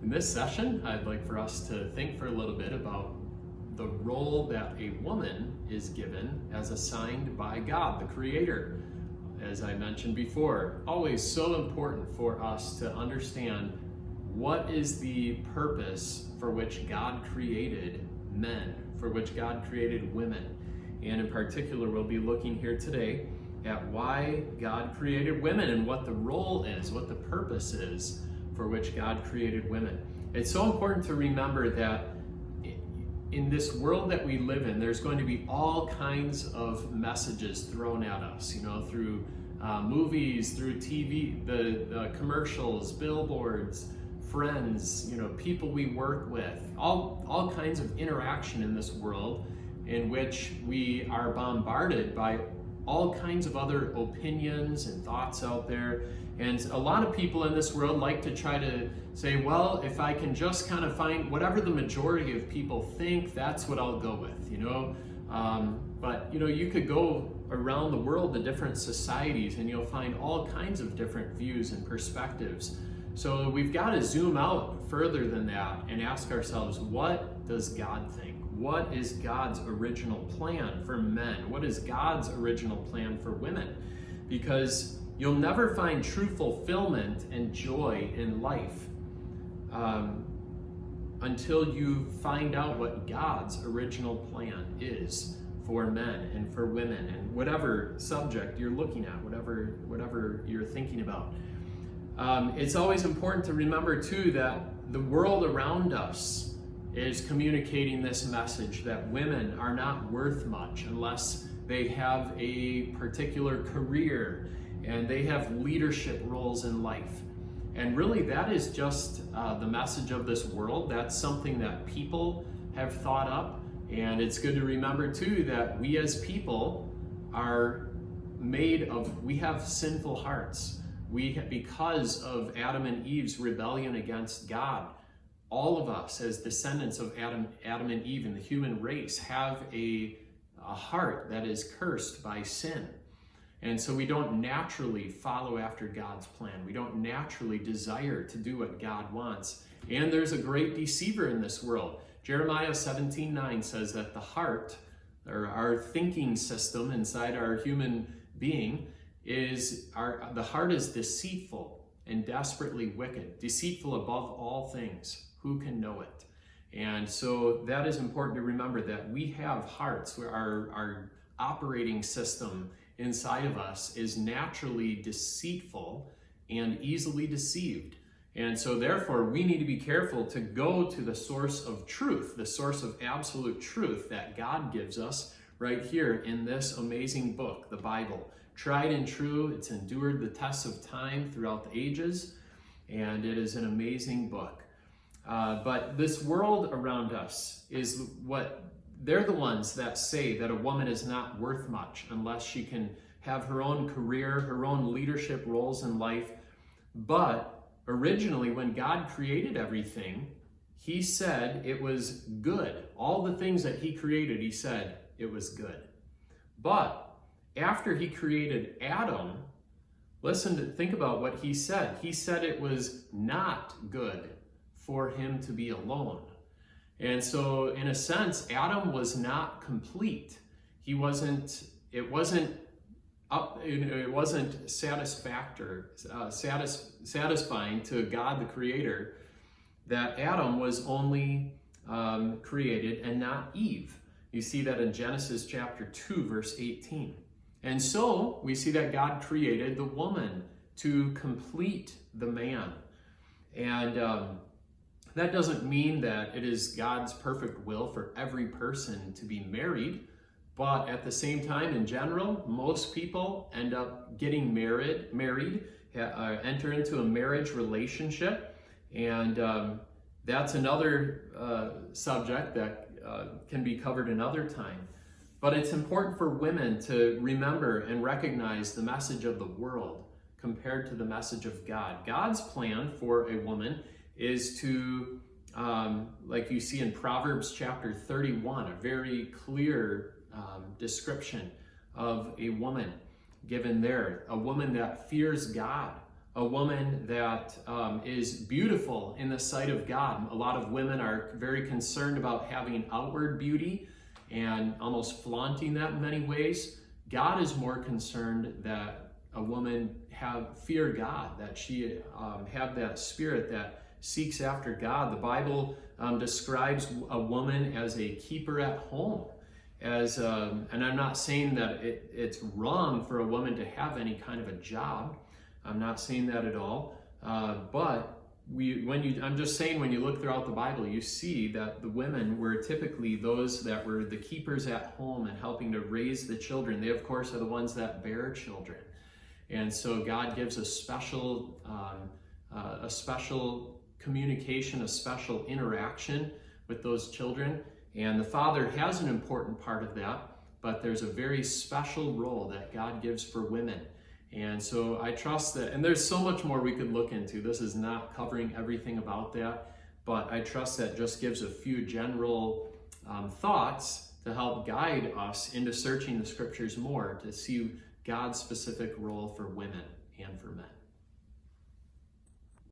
In this session, I'd like for us to think for a little bit about the role that a woman is given as assigned by God, the Creator. As I mentioned before, always so important for us to understand what is the purpose for which God created men, for which God created women. And in particular, we'll be looking here today at why God created women and what the role is, what the purpose is for which God created women. It's so important to remember that in this world that we live in, there's going to be all kinds of messages thrown at us, through movies, through TV, the commercials, billboards, friends, people we work with, all kinds of interaction in this world in which we are bombarded by all kinds of other opinions and thoughts out there. And a lot of people in this world like to try to say, well, if I can just kind of find whatever the majority of people think, that's what I'll go with, But you could go around the world to different societies and you'll find all kinds of different views and perspectives. So we've got to zoom out further than that and ask ourselves, what does God think? What is God's original plan for men? What is God's original plan for women? Because you'll never find true fulfillment and joy in life until you find out what God's original plan is for men and for women, and whatever subject you're looking at, whatever you're thinking about. It's always important to remember too that the world around us is communicating this message that women are not worth much unless they have a particular career and they have leadership roles in life. And really that is just the message of this world. That's something that people have thought up. And it's good to remember too that we as people are we have sinful hearts. Because of Adam and Eve's rebellion against God, all of us as descendants of Adam and Eve in the human race have a heart that is cursed by sin. And so we don't naturally follow after God's plan. We don't naturally desire to do what God wants. And there's a great deceiver in this world. Jeremiah 17:9 says that the heart, or our thinking system inside our human being, the heart is deceitful and desperately wicked, deceitful above all things. Who can know it? And so that is important to remember, that we have hearts where our operating system inside of us is naturally deceitful and easily deceived. And so therefore we need to be careful to go to the source of truth, the source of absolute truth that God gives us right here in this amazing book, the Bible. Tried and true, it's endured the tests of time throughout the ages, and it is an amazing book. But this world around us they're the ones that say that a woman is not worth much unless she can have her own career, her own leadership roles in life. But originally, when God created everything, he said it was good. All the things that he created, he said it was good. But after he created Adam, think about what he said. He said it was not good for him to be alone. And so in a sense, Adam was not complete. It wasn't satisfying to God the Creator that Adam was only created and not Eve. You see that in Genesis chapter 2, verse 18. And so we see that God created the woman to complete the man. And that doesn't mean that it is God's perfect will for every person to be married, but at the same time, in general, most people end up getting married, enter into a marriage relationship, and that's another subject that can be covered another time. But it's important for women to remember and recognize the message of the world compared to the message of God. God's plan for a woman is to, like you see in Proverbs chapter 31, a very clear description of a woman given there. A woman that fears God, a woman that is beautiful in the sight of God. A lot of women are very concerned about having outward beauty and almost flaunting that in many ways. God is more concerned that a woman fear God, that she have that spirit that seeks after God. The Bible describes a woman as a keeper at home. And I'm not saying that it's wrong for a woman to have any kind of a job. I'm not saying that at all. But I'm just saying, when you look throughout the Bible, you see that the women were typically those that were the keepers at home and helping to raise the children. They, of course, are the ones that bear children. And so God gives a special communication, a special interaction with those children. And the father has an important part of that, but there's a very special role that God gives for women. And so I trust that, and there's so much more we could look into. This is not covering everything about that, but I trust that just gives a few general thoughts to help guide us into searching the scriptures more to see God's specific role for women and for men.